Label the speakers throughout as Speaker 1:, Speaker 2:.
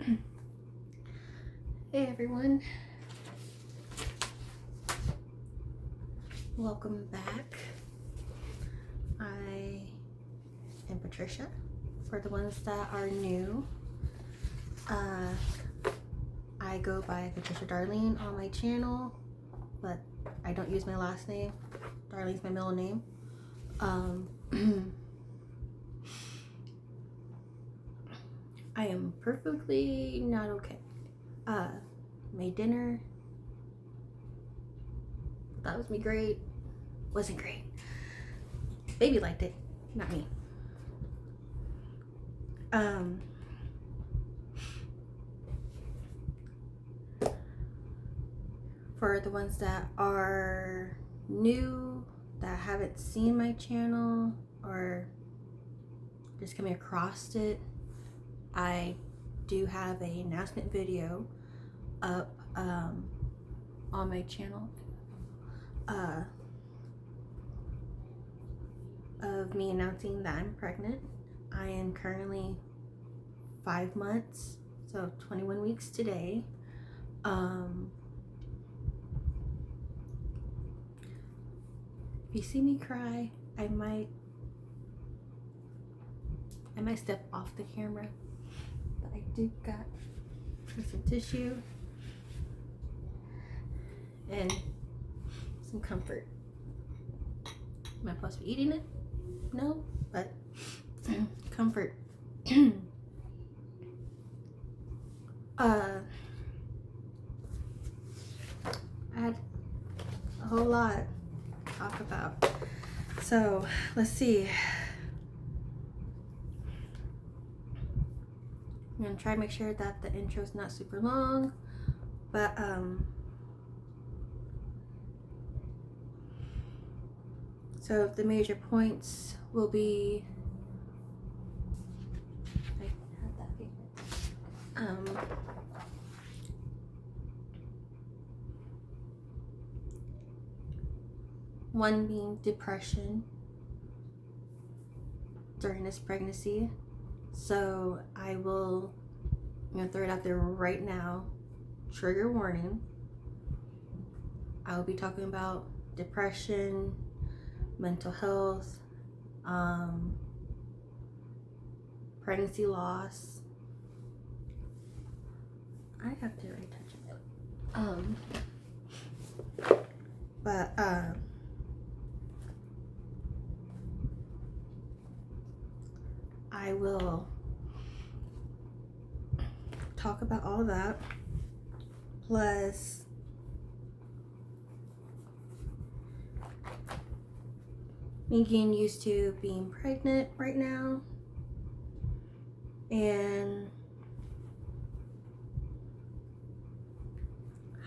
Speaker 1: Hey everyone, welcome back. I am Patricia. For the ones that are new, I go by Patricia Darlene on my channel, but I don't use my last name. Darlene's my middle name. I am perfectly not okay. Made dinner. That was me great. Wasn't great. Baby liked it, not me. For the ones that are new, that haven't seen my channel or just coming across it, I do have an announcement video up on my channel of me announcing that I'm pregnant. I am currently 5 months, so 21 weeks today. If you see me cry, I might step off the camera, but I do got some tissue and some comfort. Am I supposed to be eating it? No, but comfort. I had a whole lot to talk about. So let's see. I'm gonna try to make sure that the intro is not super long, but so the major points will be, I had that paper. One being depression during this pregnancy. So I'm gonna throw it out there right now. Trigger warning. I will be talking about depression, mental health, pregnancy loss. I have to retouch it. But I will talk about all that, plus me getting used to being pregnant right now, and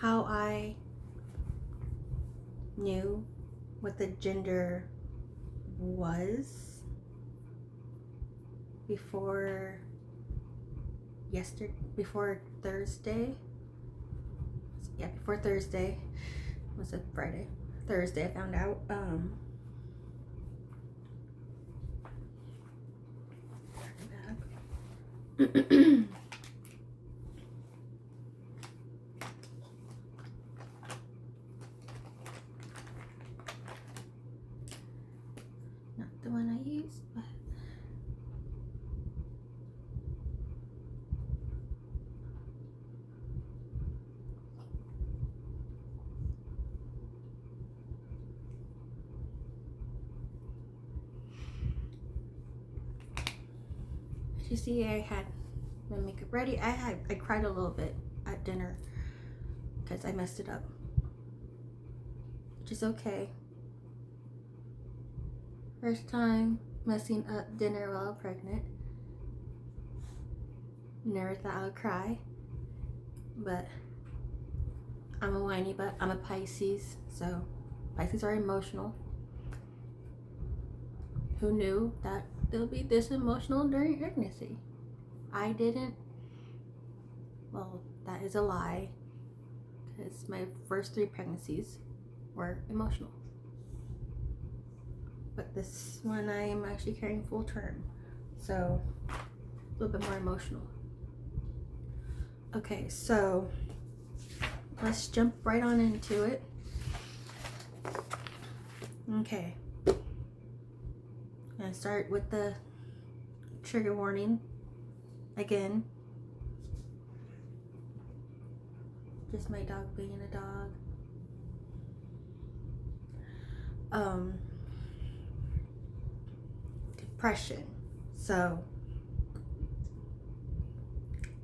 Speaker 1: how I knew what the gender was before Thursday. Yeah, before Thursday. Was it Friday? Thursday I found out. Not the one I used, but as you see, I had my makeup ready. I cried a little bit at dinner because I messed it up, which is okay. First time messing up dinner while pregnant. Never thought I would cry, but I'm a whiny, but I'm a Pisces, so Pisces are emotional. Who knew that they'll be this emotional during pregnancy? I didn't. Well, that is a lie, because my first 3 pregnancies were emotional. But this one I am actually carrying full term, so a little bit more emotional. Okay, so let's jump right on into it. Okay. I'm gonna start with the trigger warning again. Just my dog being a dog. Depression. So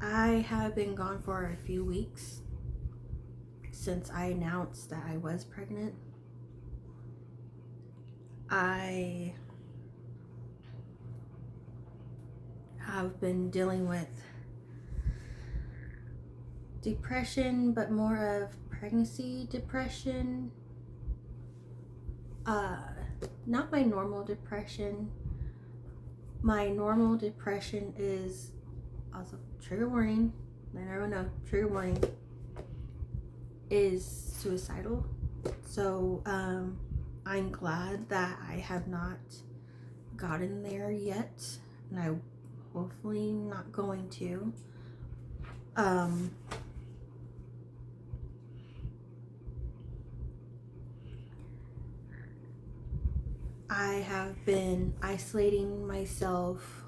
Speaker 1: I have been gone for a few weeks since I announced that I was pregnant. I have been dealing with depression, but more of pregnancy depression. Not my normal depression. My normal depression is also trigger warning. Let everyone know, trigger warning is suicidal. So I'm glad that I have not gotten there yet, and I hopefully not going to. I have been isolating myself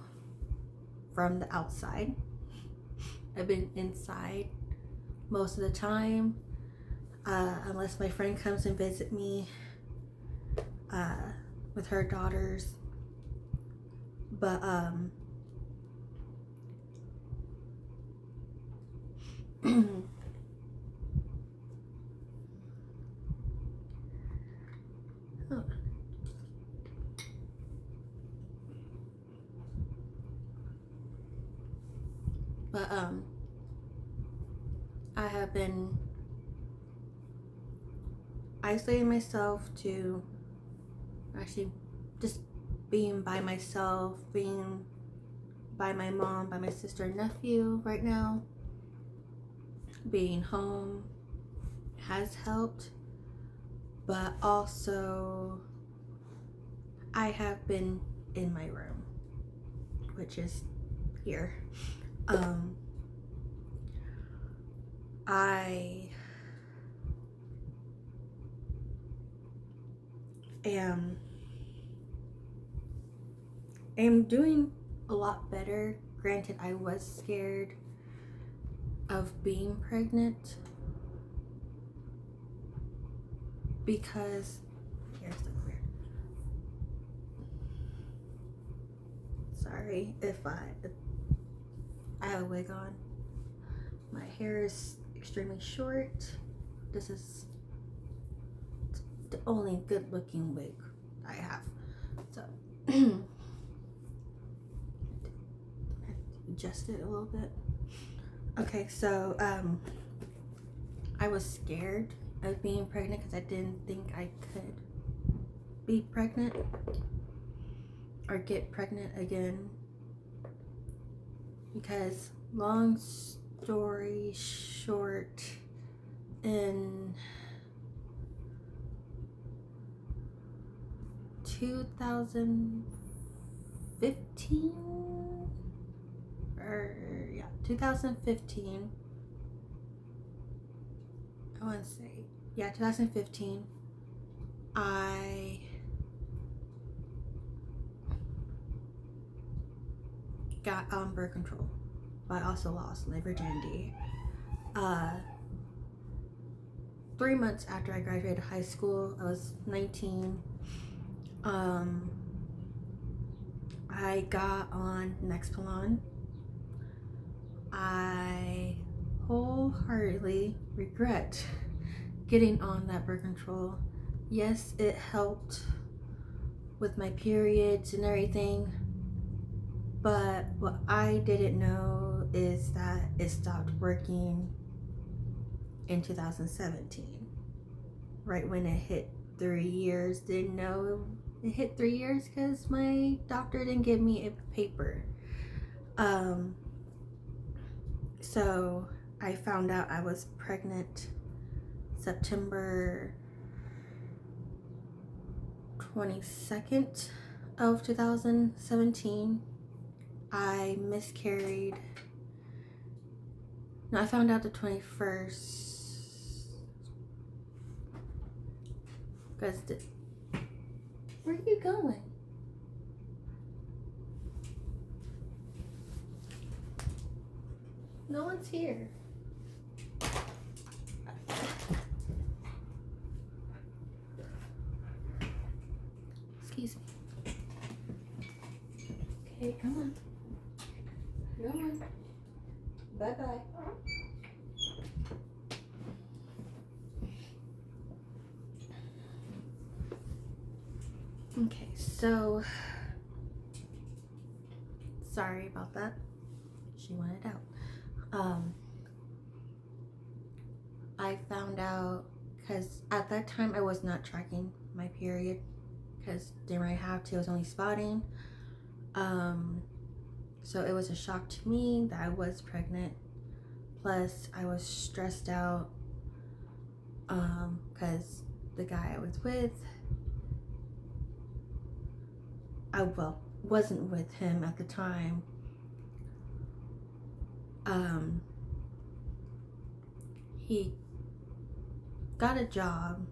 Speaker 1: from the outside. I've been inside most of the time, unless my friend comes and visit me with her daughters. But I have been isolating myself to actually just being by myself, being by my mom, by my sister and nephew right now. Being home has helped, but also I have been in my room, which is here. I am doing a lot better. Granted, I was scared of being pregnant because here's the weird. Sorry if I have a wig on. My hair is extremely short. This is the only good looking wig I have. So adjust it a little bit. Okay, so I was scared of being pregnant because I didn't think I could be pregnant or get pregnant again. Because long story short, in 2015, I want to say, 2015, I got on birth control, but I also lost my virginity. 3 months after I graduated high school, I was 19. I got on Nexplanon. I wholeheartedly regret getting on that birth control. Yes, it helped with my periods and everything, but what I didn't know is that it stopped working in 2017, right when it hit 3 years. Didn't know it hit 3 years because my doctor didn't give me a paper. So I found out I was pregnant September 22nd of 2017. I miscarried No, I found out the 21st. Because where are you going? No one's here. Excuse me. Okay, come on. Come on. Bye-bye. Okay, so sorry about that. She wanted out. I found out because at that time I was not tracking my period because didn't really have to. I was only spotting. So it was a shock to me that I was pregnant. Plus, I was stressed out because the guy I was with, wasn't with him at the time. He got a job.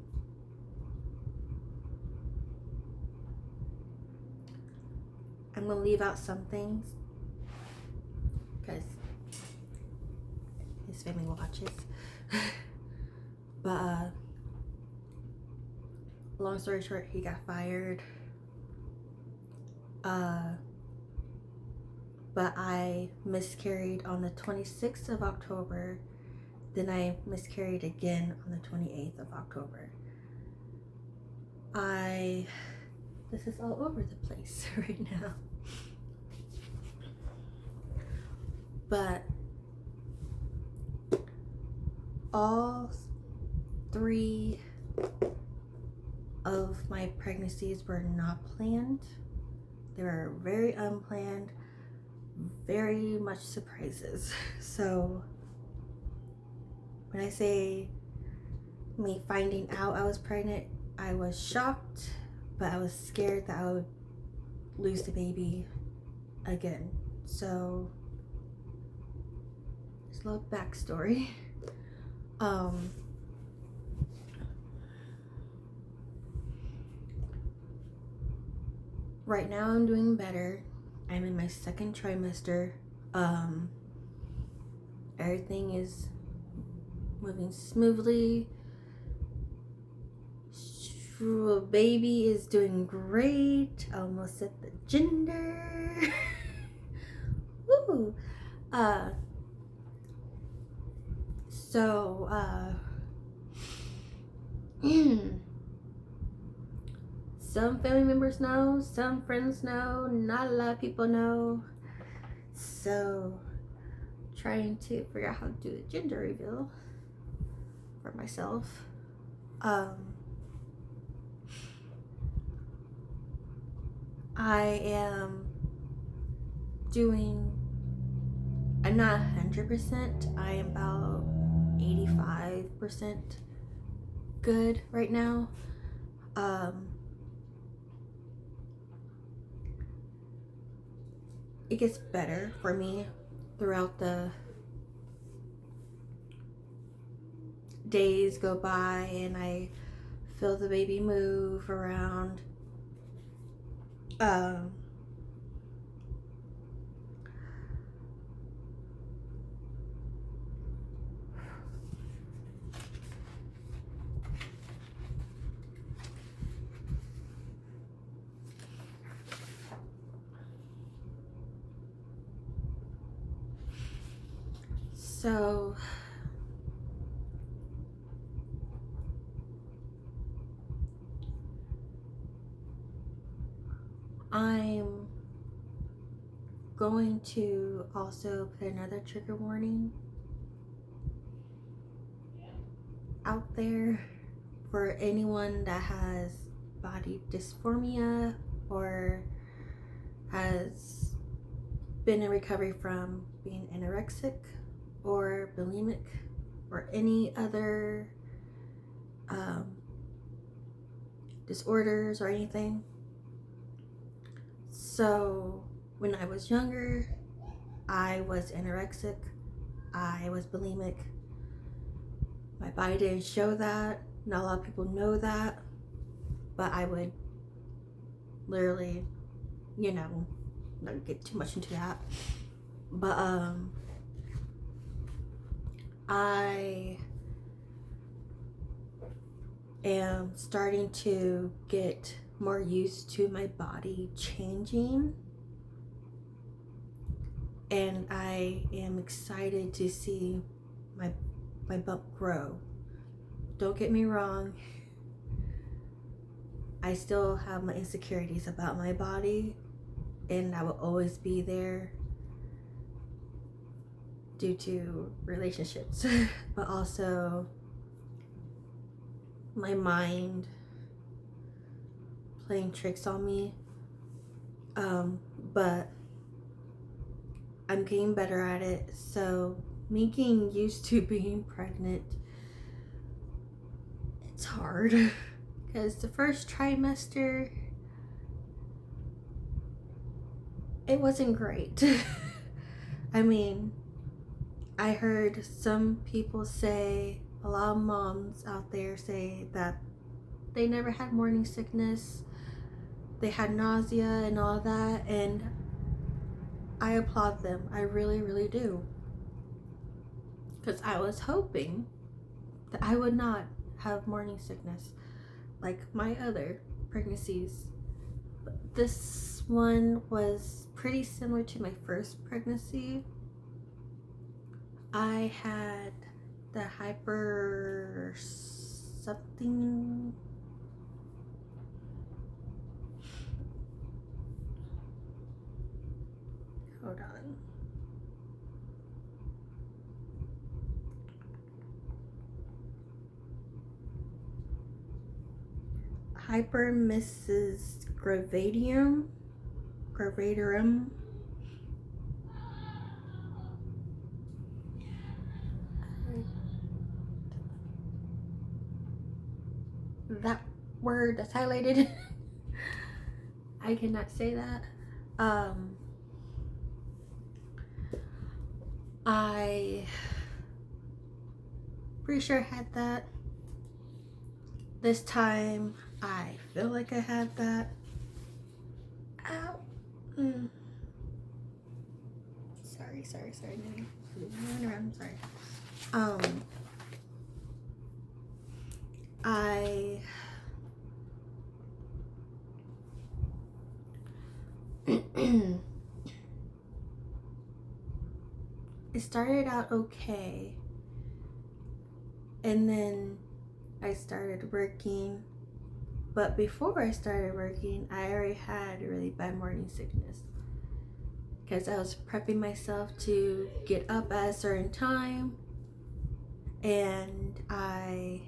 Speaker 1: I'm gonna leave out some things because his family watches. But long story short, he got fired. But I miscarried on the 26th of October. Then I miscarried again on the 28th of October. This is all over the place right now. But all 3 of my pregnancies were not planned. They were very unplanned, very much surprises. So when I say me finding out I was pregnant, I was shocked, but I was scared that I would lose the baby again. So just a little backstory. Right now I'm doing better. I'm in my 2nd trimester. Everything is moving smoothly. Baby is doing great. Almost said the gender. Woo. Some family members know, some friends know, not a lot of people know. So, trying to figure out how to do a gender reveal for myself. I'm not 100%, I am about 85% good right now. It gets better for me throughout the days go by and I feel the baby move around. So I'm going to also put another trigger warning out there for anyone that has body dysphoria or has been in recovery from being anorexic or bulimic or any other disorders or anything. So when I was younger, I was anorexic. I was bulimic. My body didn't show that. Not a lot of people know that. But I would literally, not get too much into that. But I am starting to get more used to my body changing, and I am excited to see my bump grow. Don't get me wrong, I still have my insecurities about my body, and I will always be there due to relationships, but also my mind playing tricks on me. But I'm getting better at it. So me getting used to being pregnant, it's hard because the first trimester, it wasn't great. I mean, I heard some people say, a lot of moms out there say that they never had morning sickness, they had nausea and all that, and I applaud them. I really, really do. Because I was hoping that I would not have morning sickness like my other pregnancies. But this one was pretty similar to my first pregnancy. I had the hyper something. Hold on. Hyper Mrs. Gravadium. That word that's highlighted. I cannot say that. I pretty sure I had that. This time I feel like I had that. Ow. Sorry. I'm sorry. I it started out okay, and then I started working. But before I started working, I already had really bad morning sickness because I was prepping myself to get up at a certain time, and I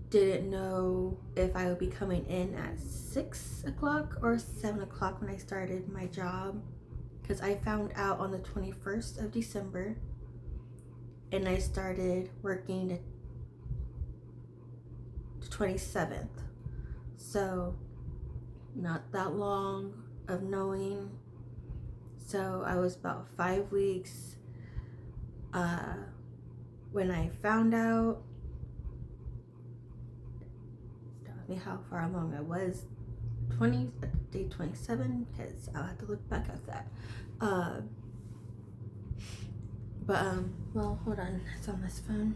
Speaker 1: didn't know if I would be coming in at 6 o'clock or 7 o'clock when I started my job, because I found out on the 21st of December, and I started working the 27th. So not that long of knowing. So I was about 5 weeks when I found out. Me how far along I was. Day 27, because I'll have to look back at that. Well, hold on, it's on this phone.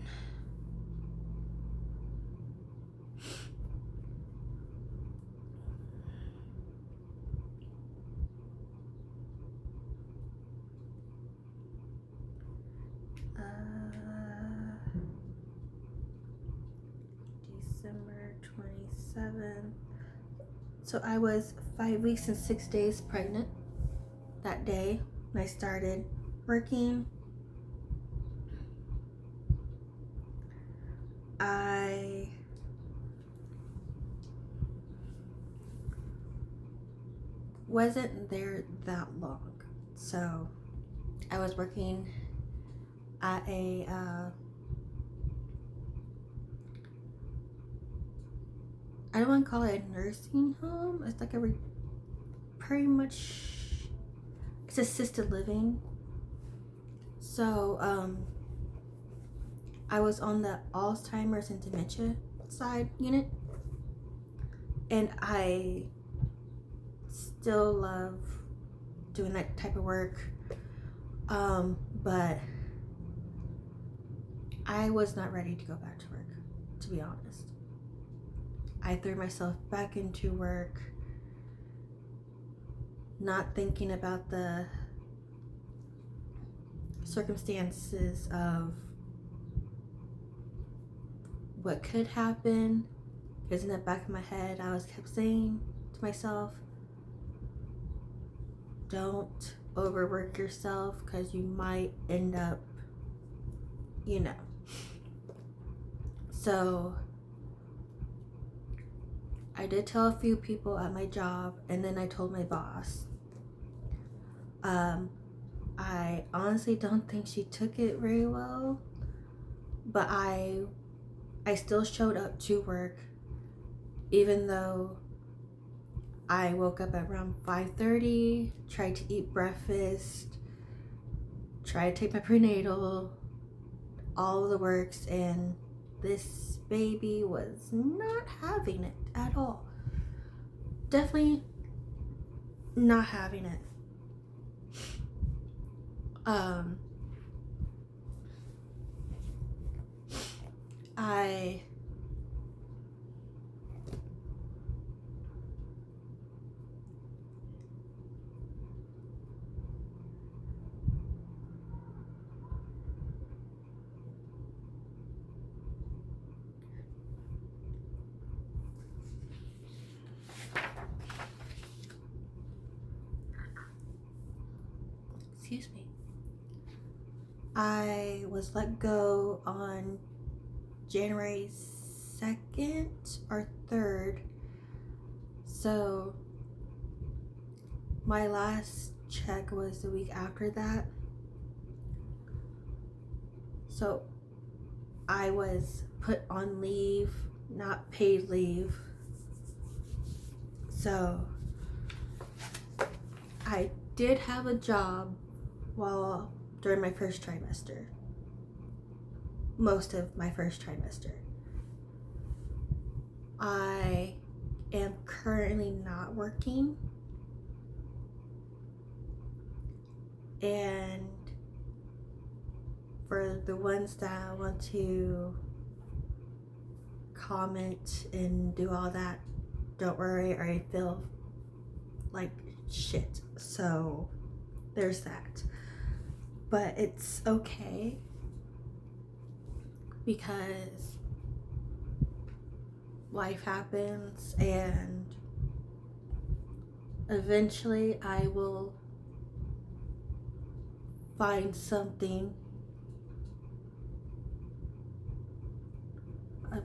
Speaker 1: December 27th. So I was 5 weeks and 6 days pregnant that day when I started working. I wasn't there that long. So I was working at a I don't want to call it a nursing home. It's like it's it's assisted living. So I was on the Alzheimer's and dementia side unit, and I still love doing that type of work, but I was not ready to go back to work, to be honest. I threw myself back into work, not thinking about the circumstances of what could happen, because in the back of my head I was kept saying to myself, don't overwork yourself because you might end up, So I did tell a few people at my job, and then I told my boss. I honestly don't think she took it very well, but I still showed up to work, even though I woke up at around 5:30, tried to eat breakfast, tried to take my prenatal, all of the works, and this baby was not having it at all. Definitely not having it. I excuse me. I was let go on January 2nd or 3rd. So my last check was the week after that. So I was put on leave, not paid leave. So I did have a job during my first trimester. Most of my first trimester. I am currently not working, and for the ones that want to comment and do all that, don't worry, I feel like shit, so there's that. But it's okay, because life happens, and eventually I will find something.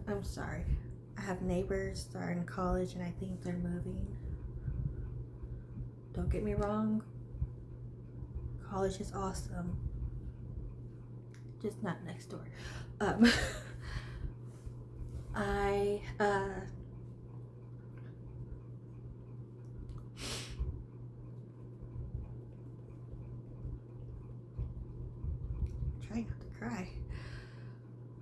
Speaker 1: I'm sorry. I have neighbors that are in college, and I think they're moving. Don't get me wrong. College is awesome. Just not next door. Try not to cry.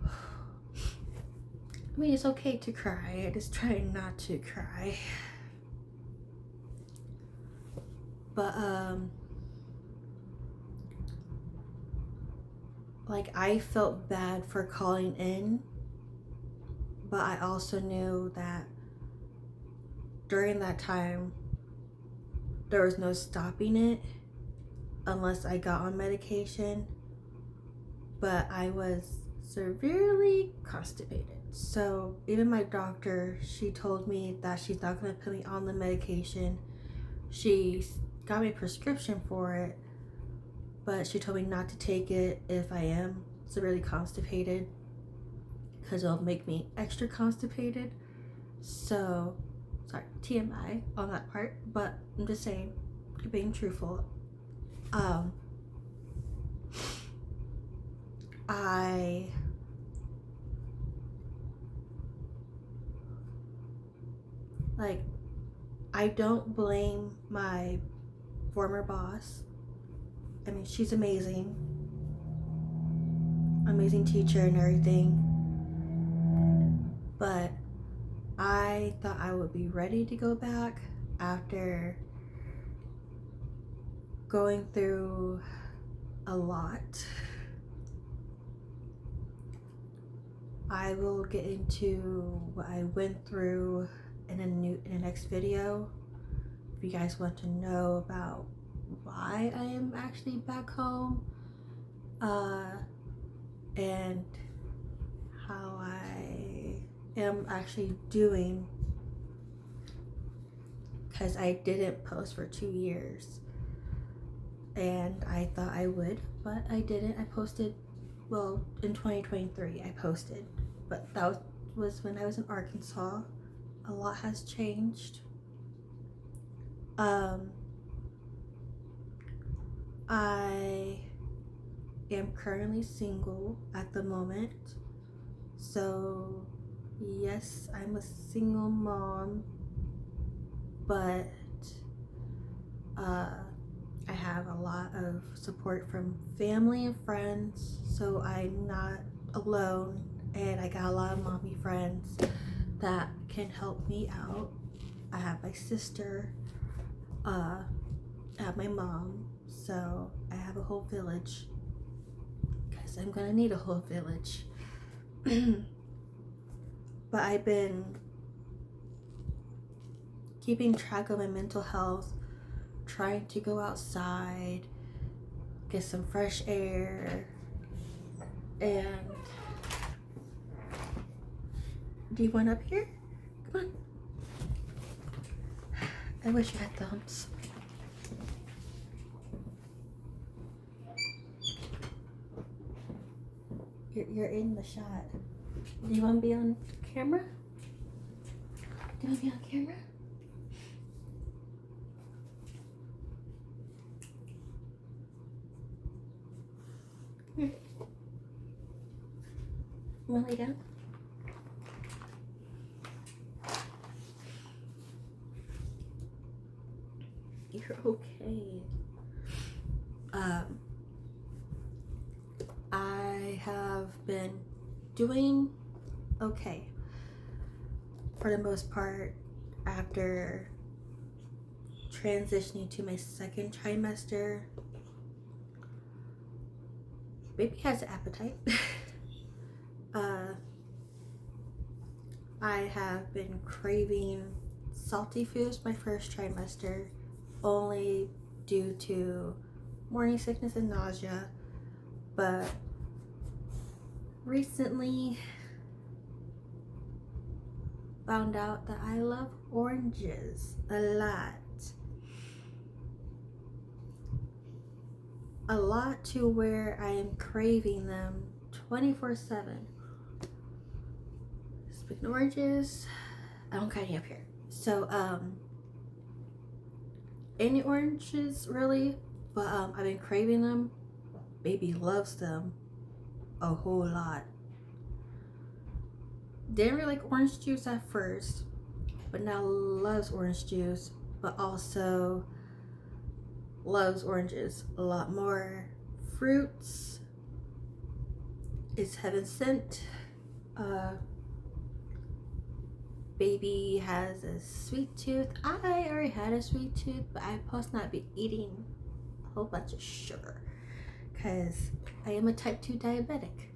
Speaker 1: I mean, it's okay to cry. I just try not to cry. But like, I felt bad for calling in, but I also knew that during that time there was no stopping it unless I got on medication. But I was severely constipated. So even my doctor, she told me that she's not going to put me on the medication. She got me a prescription for it, but she told me not to take it if I am severely constipated, because it'll make me extra constipated. So, sorry, TMI on that part, but I'm just saying, being truthful. I don't blame my former boss. I mean, she's amazing. Amazing teacher and everything. But I thought I would be ready to go back after going through a lot. I will get into what I went through in the next video. If you guys want to know about why I am actually back home, and how I am actually doing, because I didn't post for 2 years, and I thought I would, but I didn't. I posted, well, in 2023 I posted, but that was when I was in Arkansas. A lot has changed. I am currently single at the moment, so yes, I'm a single mom, but I have a lot of support from family and friends, so I'm not alone, and I got a lot of mommy friends that can help me out. I have my sister, I have my mom, so I have a whole village, because I'm gonna need a whole village. But I've been keeping track of my mental health, trying to go outside, get some fresh air, and do you want up here? Come on. I wish you had thumbs. You're in the shot. Do you want to be on camera? Do you want to be on camera? Here. You want to lay down? You're okay. I have been doing okay for the most part after transitioning to my second trimester. Baby has an appetite. I have been craving salty foods my first trimester, only due to morning sickness and nausea, but recently found out that I love oranges a lot to where I am craving them 24/7. Speaking of oranges, I don't got any up here, so any oranges really, but I've been craving them. Baby loves them a whole lot. Didn't really like orange juice at first, but now loves orange juice, but also loves oranges a lot more. Fruits is heaven sent. Baby has a sweet tooth. I already had a sweet tooth, but I'm supposed to not be eating a whole bunch of sugar because I am a type 2 diabetic.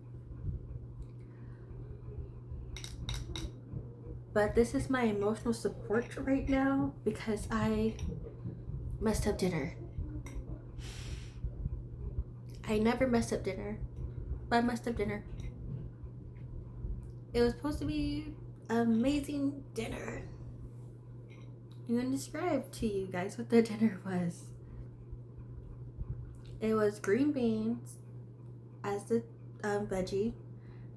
Speaker 1: But this is my emotional support right now because I messed up dinner. I never messed up dinner, but I messed up dinner. It was supposed to be amazing dinner. I'm gonna describe to you guys what the dinner was. It was green beans as the veggie,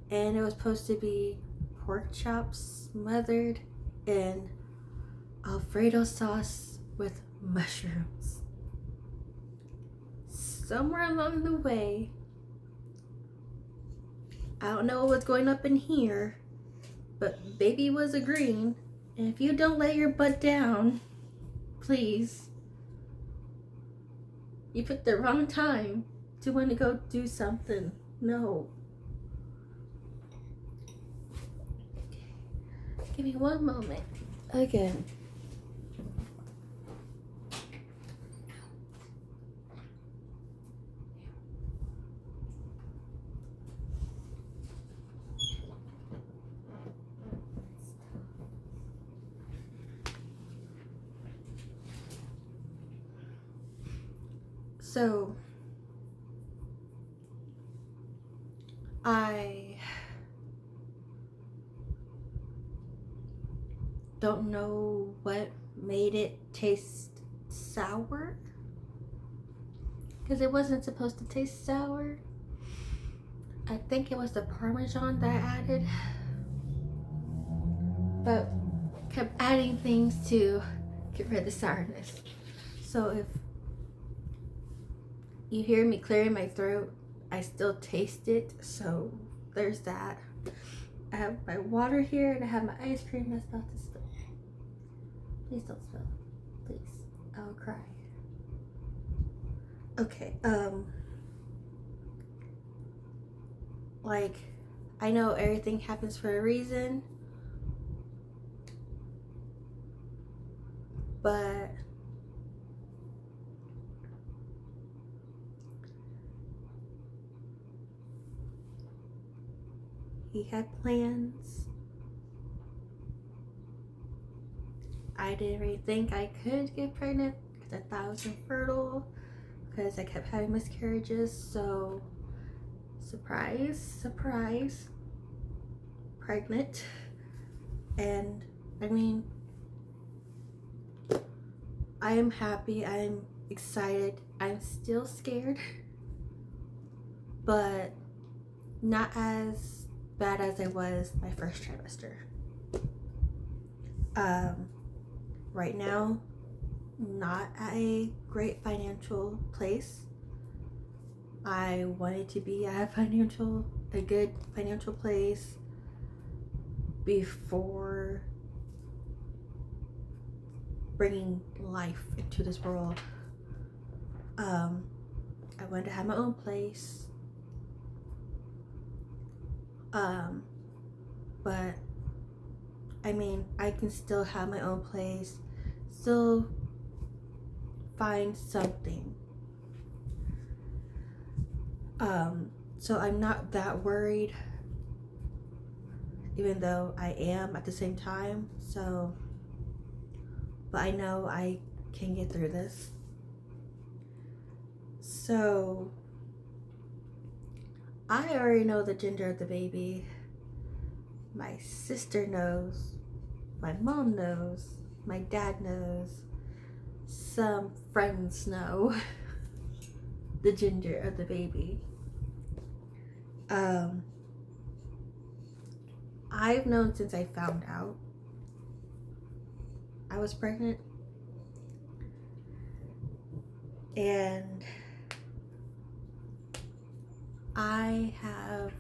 Speaker 1: and it was supposed to be pork chops smothered in Alfredo sauce with mushrooms. Somewhere along the way, I don't know what's going up in here, but baby was agreeing, and if you don't lay your butt down, please, You picked the wrong time to want to go do something. No. Give me one moment. Again. So, I don't know what made it taste sour, because it wasn't supposed to taste sour. I think it was the Parmesan that I added, but kept adding things to get rid of the sourness. So if you hear me clearing my throat, I still taste it, so there's that. I have my water here and I have my ice cream that's about to spill. Please don't spill. Please. I'll cry. Okay, like, I know everything happens for a reason, but he had plans. I didn't really think I could get pregnant because I thought I was infertile because I kept having miscarriages. So, surprise, surprise, pregnant. And I mean, I am happy, I'm excited, I'm still scared, but not as bad as I was my first trimester. Right now, not at a great financial place. I wanted to be at a good financial place before bringing life into this world. I wanted to have my own place. But I mean, I can still have my own place, still find something. So I'm not that worried, even though I am at the same time. So, but I know I can get through this. So, I already know the gender of the baby. My sister knows, my mom knows, my dad knows, some friends know the gender of the baby. I've known since I found out I was pregnant, and I have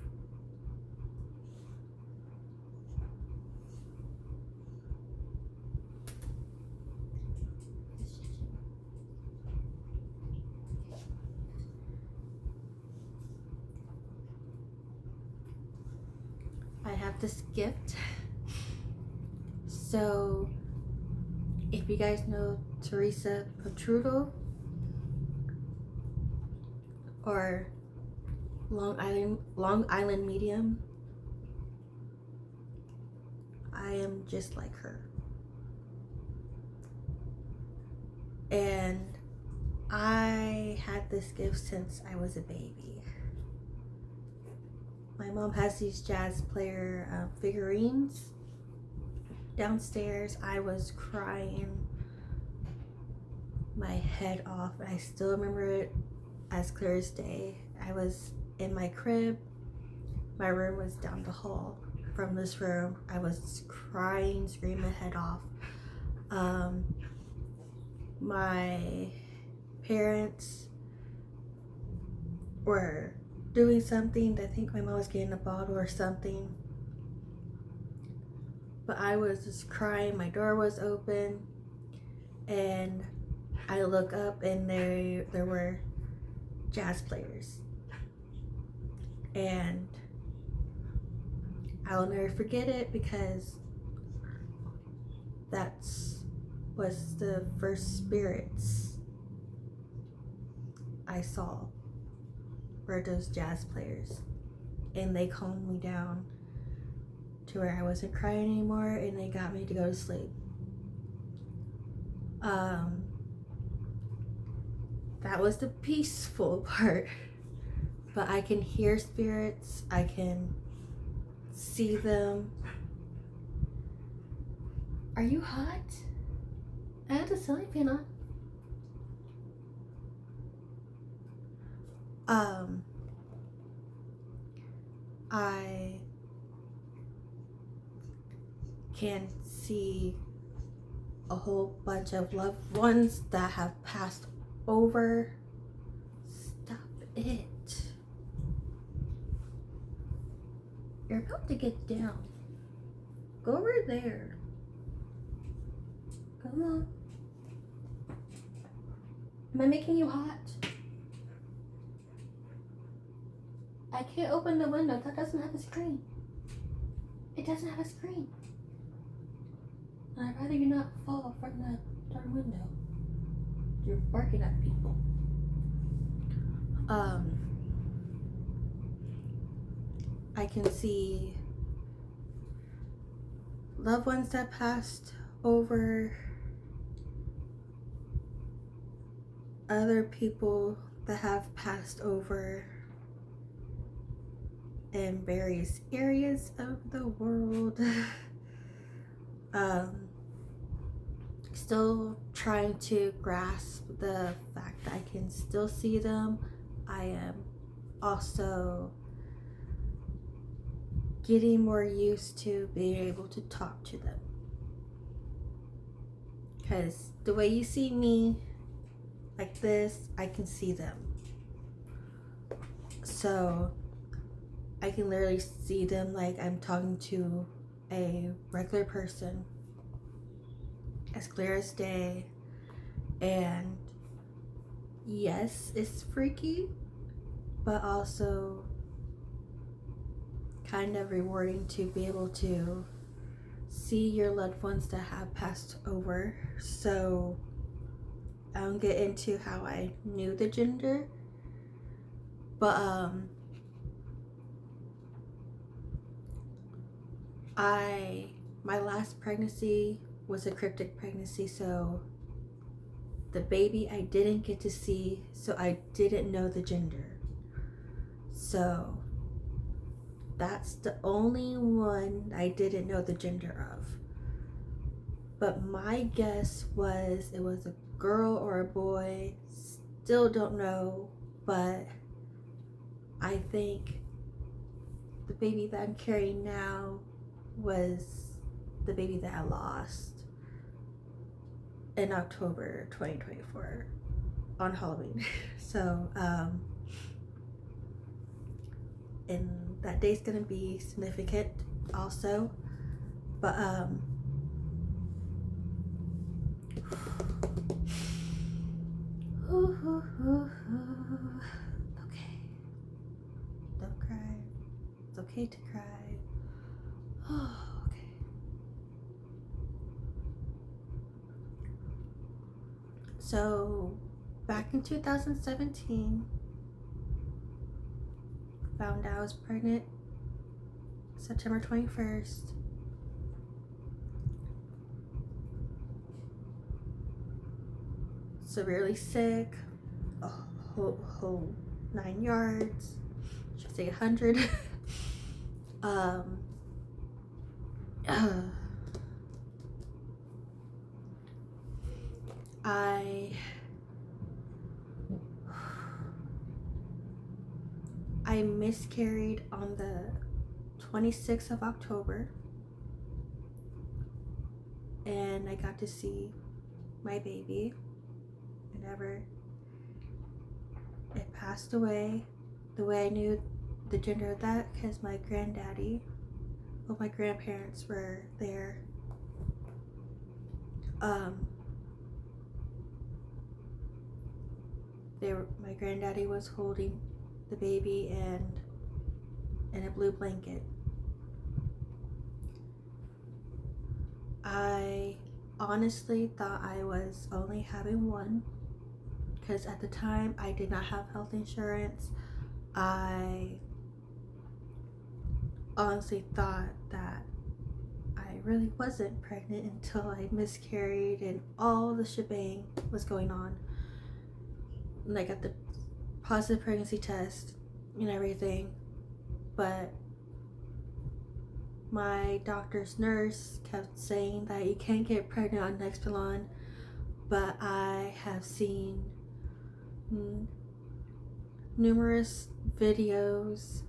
Speaker 1: this gift. So if you guys know Teresa Protrudo or Long Island Medium, I am just like her. And I had this gift since I was a baby. My mom has these jazz player figurines downstairs. I was crying my head off. I still remember it as clear as day. I was in my crib. My room was down the hall from this room. I was crying, screaming my head off. My parents were doing something. I think my mom was getting a bottle or something. But I was just crying. My door was open, and I look up, and there were jazz players. And I'll never forget it because was the first spirits I saw were those jazz players. And they calmed me down to where I wasn't crying anymore, and they got me to go to sleep. That was the peaceful part. But I can hear spirits, I can see them. Are you hot? I had the ceiling fan on. I can see a whole bunch of loved ones that have passed over. Stop it. You're about to get down. Go over there. Come on. Am I making you hot? I can't open the window. That doesn't have a screen. It doesn't have a screen. And I'd rather you not fall from the darn window. You're barking at people. I can see loved ones that passed over, other people that have passed over in various areas of the world. Still trying to grasp the fact that I can still see them. I am also getting more used to being able to talk to them. Because the way you see me, like this, I can see them. So I can literally see them like I'm talking to a regular person, as clear as day. And yes, it's freaky, but also kind of rewarding to be able to see your loved ones that have passed over. So I don't get into how I knew the gender, but my last pregnancy was a cryptic pregnancy, so the baby I didn't get to see, so I didn't know the gender. So that's the only one I didn't know the gender of. But my guess was it was a girl or a boy. Still don't know, but I think the baby that I'm carrying now was the baby that I lost in October 2024 on Halloween. So, and that day's gonna be significant also. But okay. Don't cry. It's okay to cry. Okay. So, back in 2017, found out I was pregnant September 21st. Severely sick, a whole 9 yards, should say 100. I miscarried on the 26th of October, and I got to see my baby. It passed away. The way I knew the gender of that, because my granddaddy, well, my grandparents were there. my granddaddy was holding the baby and in a blue blanket. I honestly thought I was only having one, because at the time I did not have health insurance. I honestly thought that I really wasn't pregnant until I miscarried and all the shebang was going on. Like at the positive pregnancy test and everything. But my doctor's nurse kept saying that you can't get pregnant on Nexplanon, but I have seen numerous videos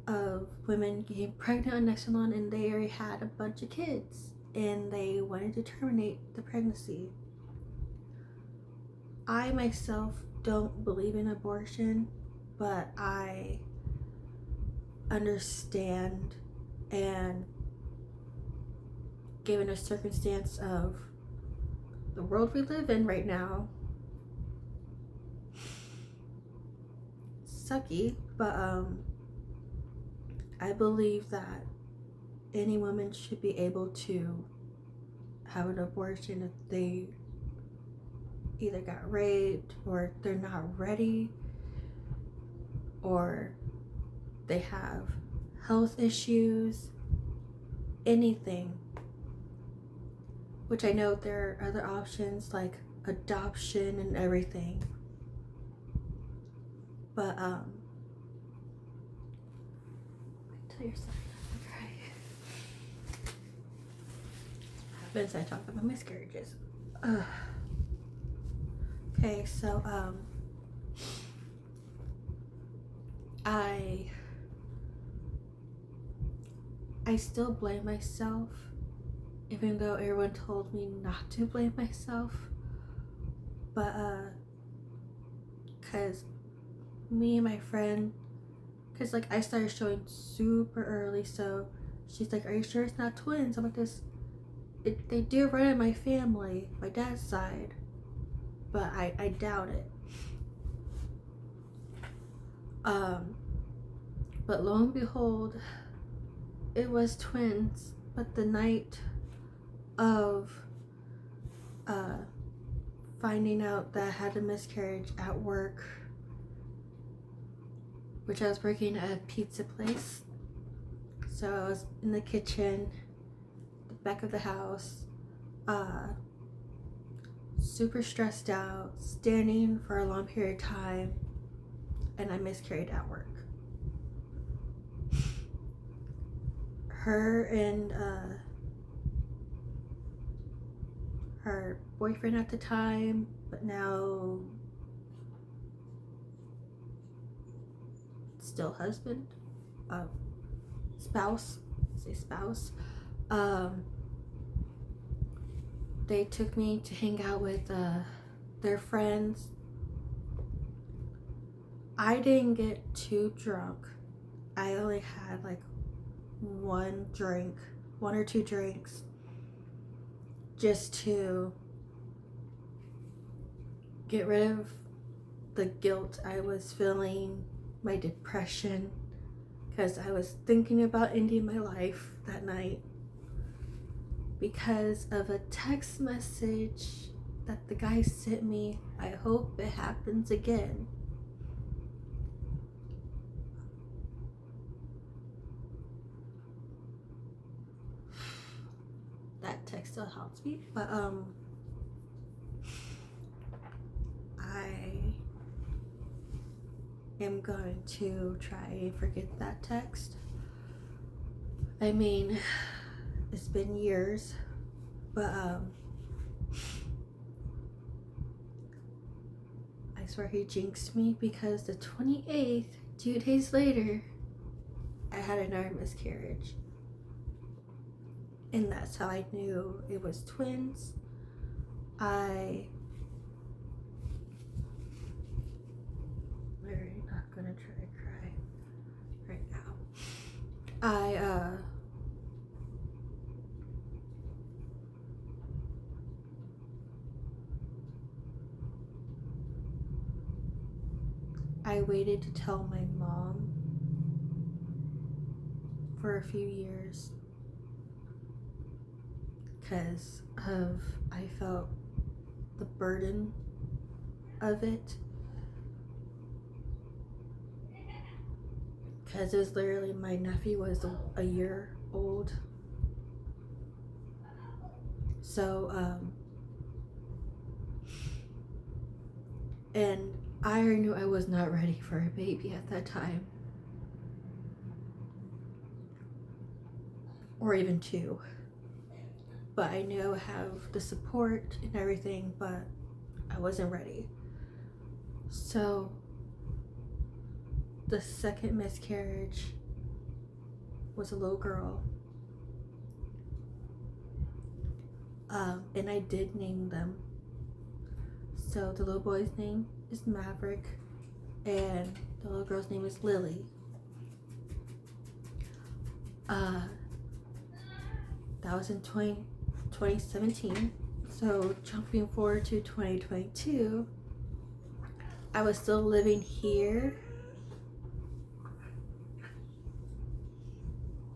Speaker 1: of women getting pregnant on Nexplanon and they already had a bunch of kids and they wanted to terminate the pregnancy. I myself don't believe in abortion, but I understand, and given a circumstance of the world we live in right now, sucky, but I believe that any woman should be able to have an abortion if they either got raped or they're not ready or they have health issues, anything. Which I know there are other options like adoption and everything. But tell yourself okay. Happens I talk about my miscarriages. Okay, so I still blame myself, even though everyone told me not to blame myself. But cause me and my friend, cause like I started showing super early, so she's like, "Are you sure it's not twins?" I'm like, they do run in my family, my dad's side, but I doubt it. But lo and behold, it was twins. But the night of finding out that I had a miscarriage at work, which I was working at a pizza place, so I was in the kitchen, the back of the house, super stressed out, standing for a long period of time, and I miscarried at work. Her and her boyfriend at the time, but now still husband, spouse, they took me to hang out with their friends. I didn't get too drunk. I only had like one or two drinks, just to get rid of the guilt I was feeling, my depression, because I was thinking about ending my life that night because of a text message that the guy sent me. I hope it happens again. That text still haunts me, but I am going to try and forget that text. I mean, it's been years, but I swear he jinxed me, because the 28th, 2 days later, I had another miscarriage. And that's how I knew it was twins. I'm really not gonna try to cry right now. I waited to tell my mom for a few years because I felt the burden of it, because it was literally, my nephew was a year old. So and I already knew I was not ready for a baby at that time, or even two. But I knew I would have the support and everything, but I wasn't ready. So the second miscarriage was a little girl. And I did name them. So the little boy's name is Maverick, and the little girl's name is Lily. That was in 2017. So jumping forward to 2022, I was still living here.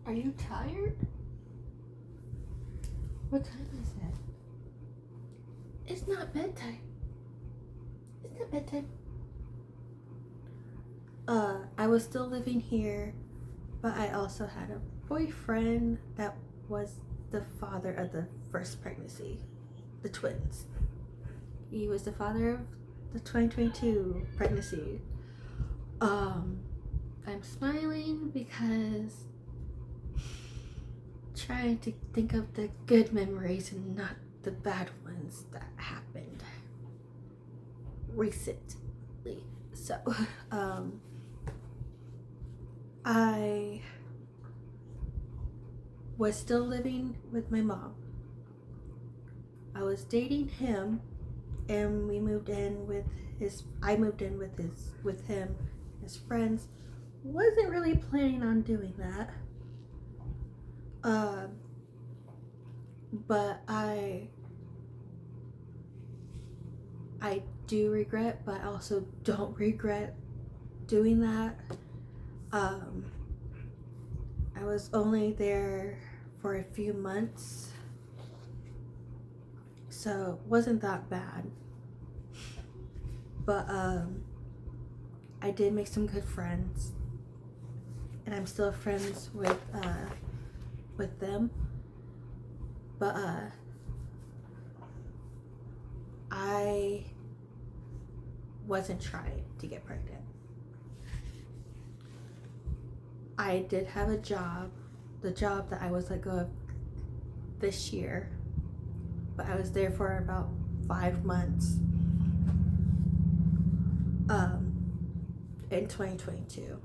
Speaker 1: Are you tired? What time is it? It's not bedtime. It's not bedtime. I was still living here, but I also had a boyfriend that was the father of the first pregnancy, the twins. He was the father of the 2022 pregnancy. I'm smiling because trying to think of the good memories and not the bad ones that happened recently. So I was still living with my mom. I was dating him, and we moved in with I moved in with him, his friends. Wasn't really planning on doing that. But I do regret, but I also don't regret doing that. I was only there for a few months, so it wasn't that bad. But I did make some good friends, and I'm still friends with them. But I wasn't trying to get pregnant. I did have a job, the job that I was let go of this year, but I was there for about 5 months in 2022.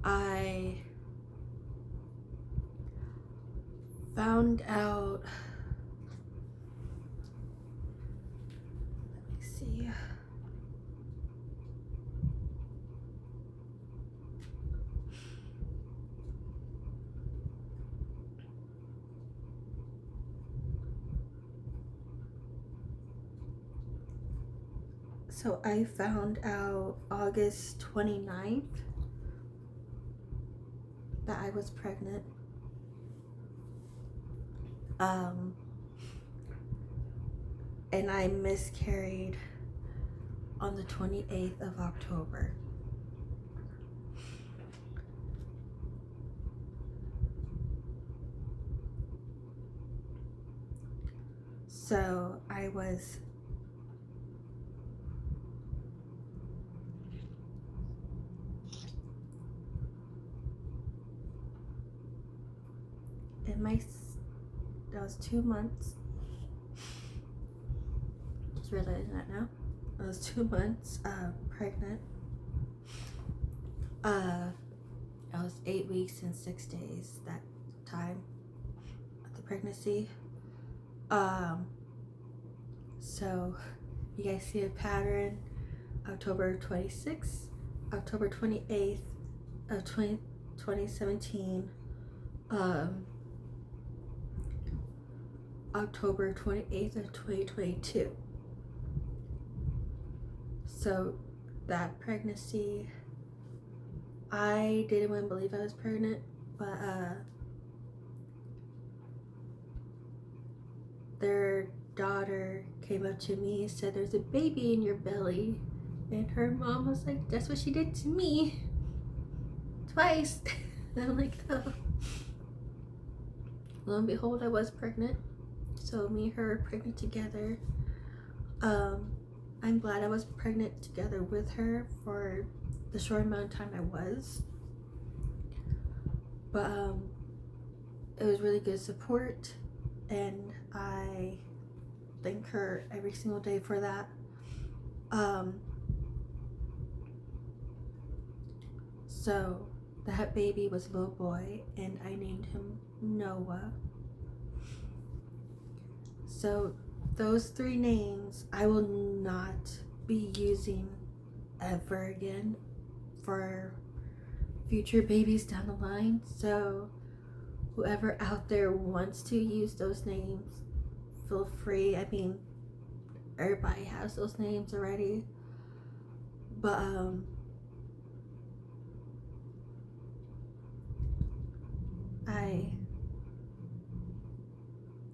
Speaker 1: I found out, let me see, so I found out August 29th that I was pregnant. And I miscarried on the 28th of October. So I was that was 2 months. Just realizing that now. I was 2 months pregnant. I was 8 weeks and 6 days that time of the pregnancy. So you guys see a pattern. October 26th, October 28th of 2017, October 28th of 2022. So that pregnancy, I didn't even believe I was pregnant, but their daughter came up to me and said, "There's a baby in your belly," and her mom was like, "That's what she did to me twice." And I'm like, oh. Lo and behold, I was pregnant. So me and her were pregnant together. I'm glad I was pregnant together with her for the short amount of time I was. But it was really good support, and I thank her every single day for that. So that baby was a little boy, and I named him Noah. So those 3 names I will not be using ever again for future babies down the line. So whoever out there wants to use those names, feel free. I mean, everybody has those names already, but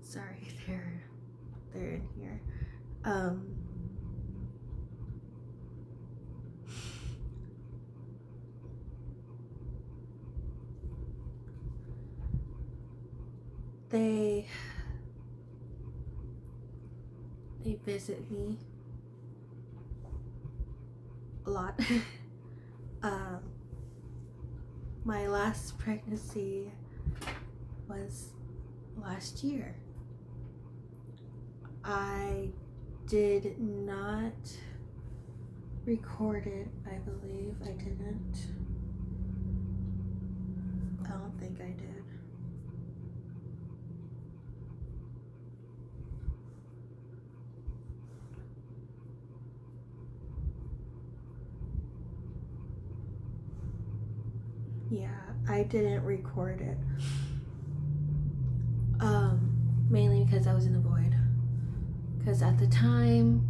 Speaker 1: sorry, they're in here. They visit me a lot. My last pregnancy was last year. I did not record it, I believe. I didn't. I don't think I did. Yeah, I didn't record it. Mainly because I was in the void. Because at the time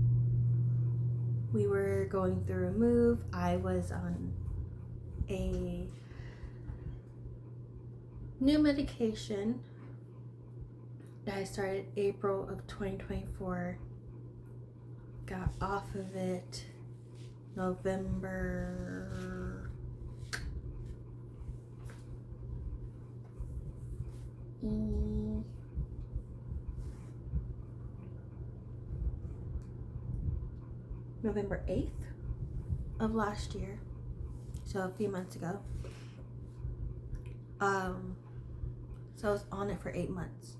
Speaker 1: we were going through a move, I was on a new medication that I started April of 2024. Got off of it November November 8th of last year, so a few months ago. So I was on it for 8 months.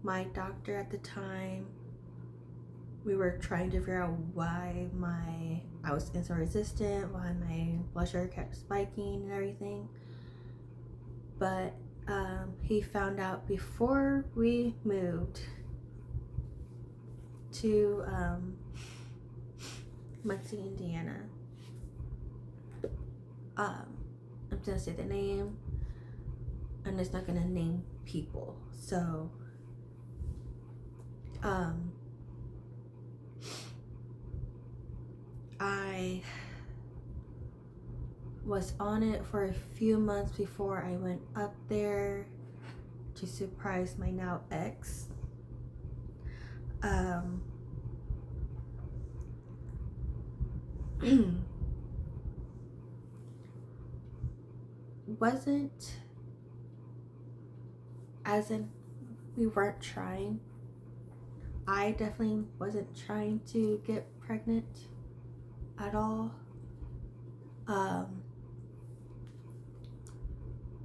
Speaker 1: My doctor at the time, we were trying to figure out why I was insulin resistant, why my blood sugar kept spiking and everything. But he found out before we moved to Muncie, Indiana. I'm gonna say the name. I'm just not gonna name people. So I was on it for a few months before I went up there to surprise my now ex. Wasn't as in we weren't trying. I definitely wasn't trying to get pregnant at all.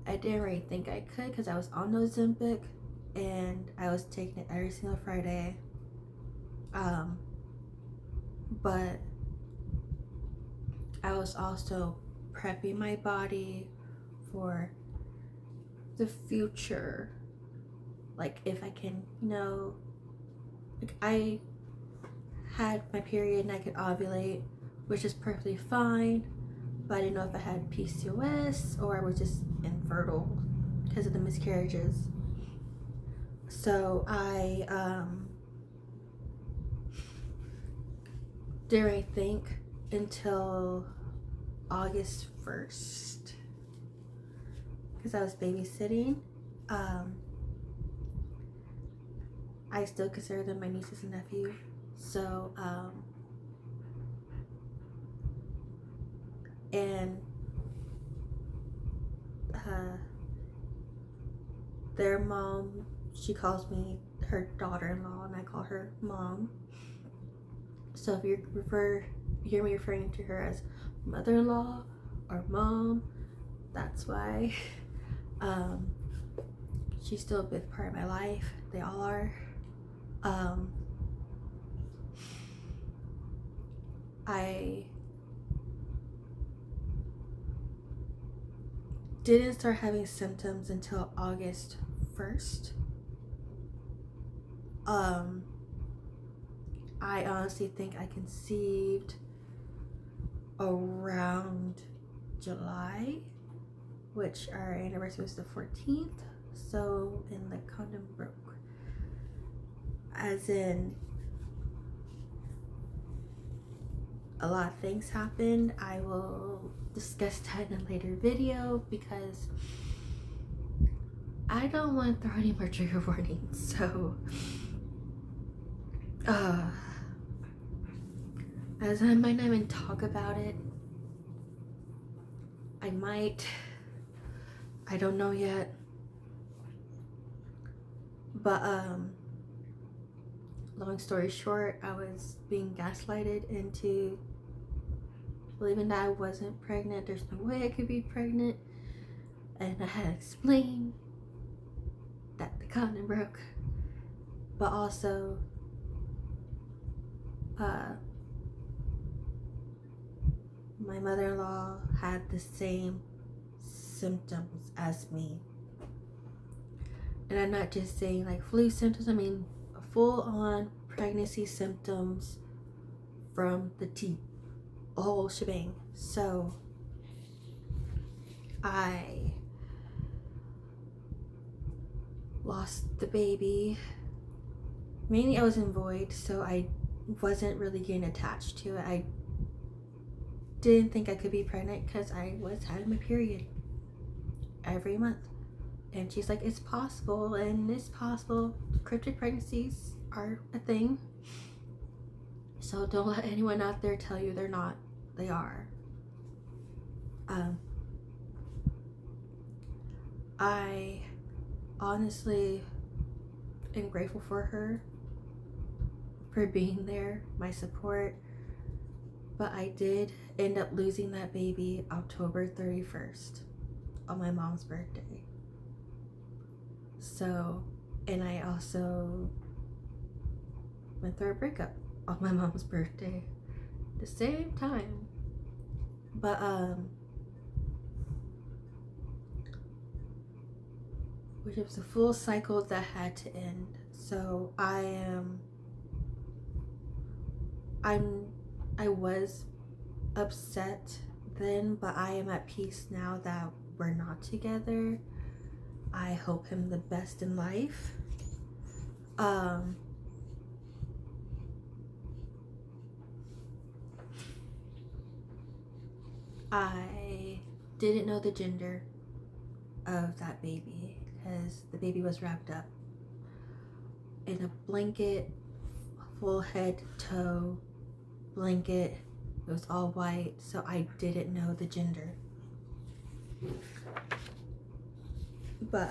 Speaker 1: I didn't really think I could because I was on Ozempic and I was taking it every single Friday. But I was also prepping my body for the future. Like if I can, like I had my period and I could ovulate, which is perfectly fine. But I didn't know if I had PCOS or I was just infertile because of the miscarriages. So I didn't think until August 1st because I was babysitting. I still consider them my nieces and nephew. So and their mom, she calls me her daughter-in-law, and I call her mom. So if you hear me referring to her as mother-in-law or mom, that's why. She's still a big part of my life. They all are. I didn't start having symptoms until August 1st. I honestly think I conceived around July, which our anniversary was the 14th. So, and the condom broke. As in, a lot of things happened. I will discuss that in a later video because I don't want to throw any more trigger warnings. So, as I might not even talk about it, I might. I don't know yet. But long story short, I was being gaslighted into believing that I wasn't pregnant. There's no way I could be pregnant. And I had to explain that the condom broke. But also, my mother-in-law had the same symptoms as me. And I'm not just saying like flu symptoms, I mean full-on pregnancy symptoms from the T, a whole shebang. So I lost the baby. Mainly I was in void, so I wasn't really getting attached to it. I didn't think I could be pregnant because I was having my period every month. And she's like, it's possible, and it's possible. Cryptic pregnancies are a thing. So don't let anyone out there tell you they're not. They are. I honestly am grateful for her, for being there, my support. But I did end up losing that baby October 31st on my mom's birthday. So, and I also went through a breakup on my mom's birthday at the same time. But which was a full cycle that had to end. So I was upset then, but I am at peace now that we're not together. I hope him the best in life. I didn't know the gender of that baby because the baby was wrapped up in a blanket, full head to toe blanket. It was all white, so I didn't know the gender. But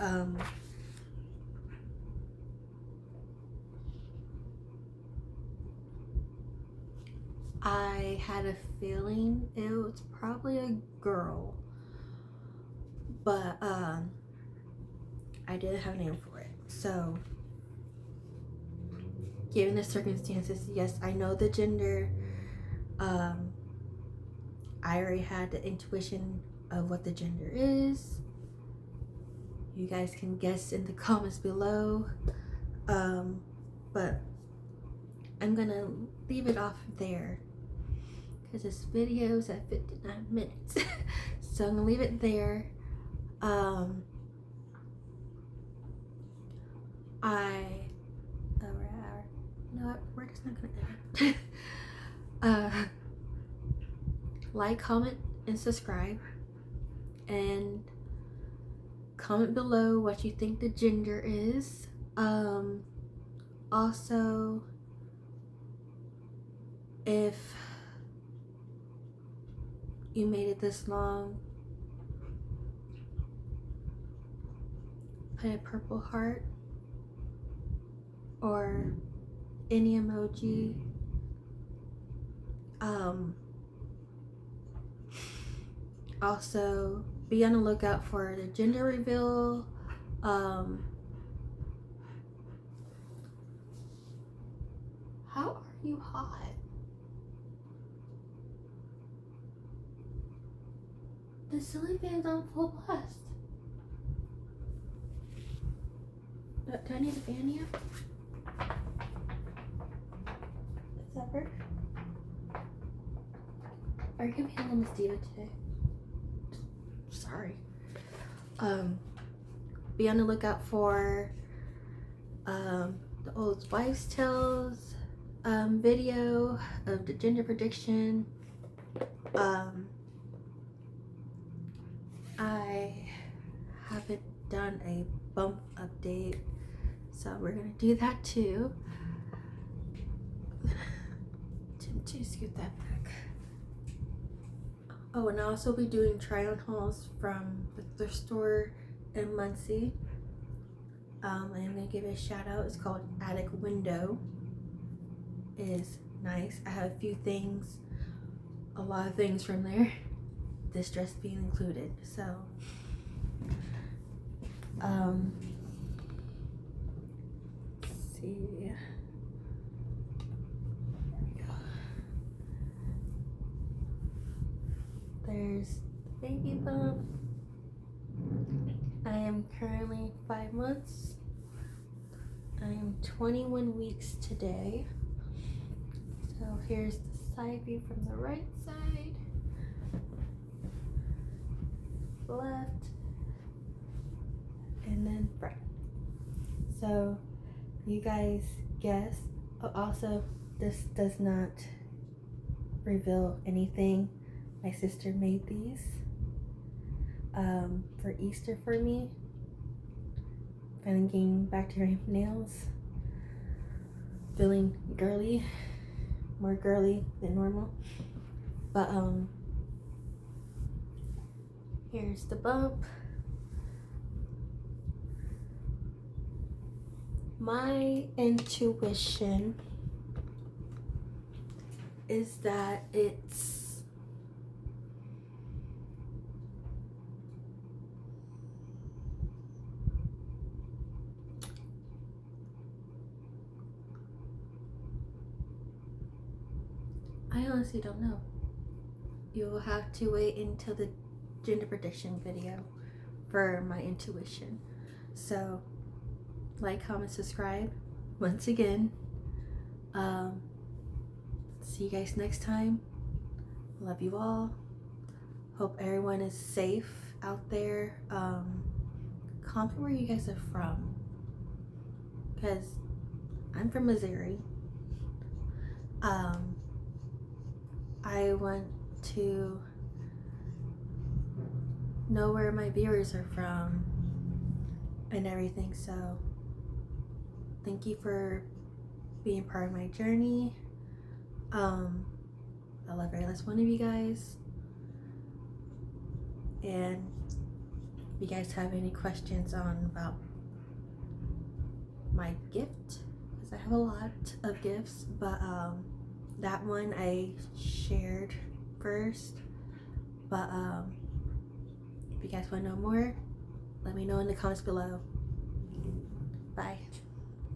Speaker 1: I had a feeling it was probably a girl, but I didn't have a name for it. So given the circumstances, yes, I know the gender. I already had the intuition of what the gender is. You guys can guess in the comments below. But I'm gonna leave it off there because this video is at 59 minutes. So I'm gonna leave it there. we're just not gonna end. Like, comment, and subscribe, and comment below what you think the gender is. Also, if you made it this long, put a purple heart or any emoji. Also, be on the lookout for the gender reveal. How are you hot? The ceiling fan's on full blast. Do I need a fan here? Is that work? Are you gonna be handling Miss Diva today? Sorry. Be on the lookout for the Old Wives' Tales video of the gender prediction. I haven't done a bump update, so we're gonna do that too. To scoot that back. Oh, and I'll also be doing try-on hauls from the thrift store in Muncie. I'm gonna give it a shout out. It's called Attic Window. It is nice. I have a few things, a lot of things from there. This dress being included. So, let's see. There we go. There's the baby bump. I am currently 5 months. I am 21 weeks today. So here's the side view from the right side, left, and then front. So you guys guess. Oh, also, this does not reveal anything. My sister made these for Easter for me. Finally getting back to her nails. Feeling girly, more girly than normal. But here's the bump. My intuition is that it's I honestly don't know. You will have to wait until the gender prediction video for my intuition. So, like, comment, subscribe. Once again, see you guys next time. Love you all. Hope everyone is safe out there. Comment where you guys are from, because I'm from Missouri. I want to know where my viewers are from and everything, so thank you for being part of my journey. I love every last one of you guys, and if you guys have any questions about my gift, because I have a lot of gifts, but that one I shared first, but if you guys want to know more, let me know in the comments below. Bye.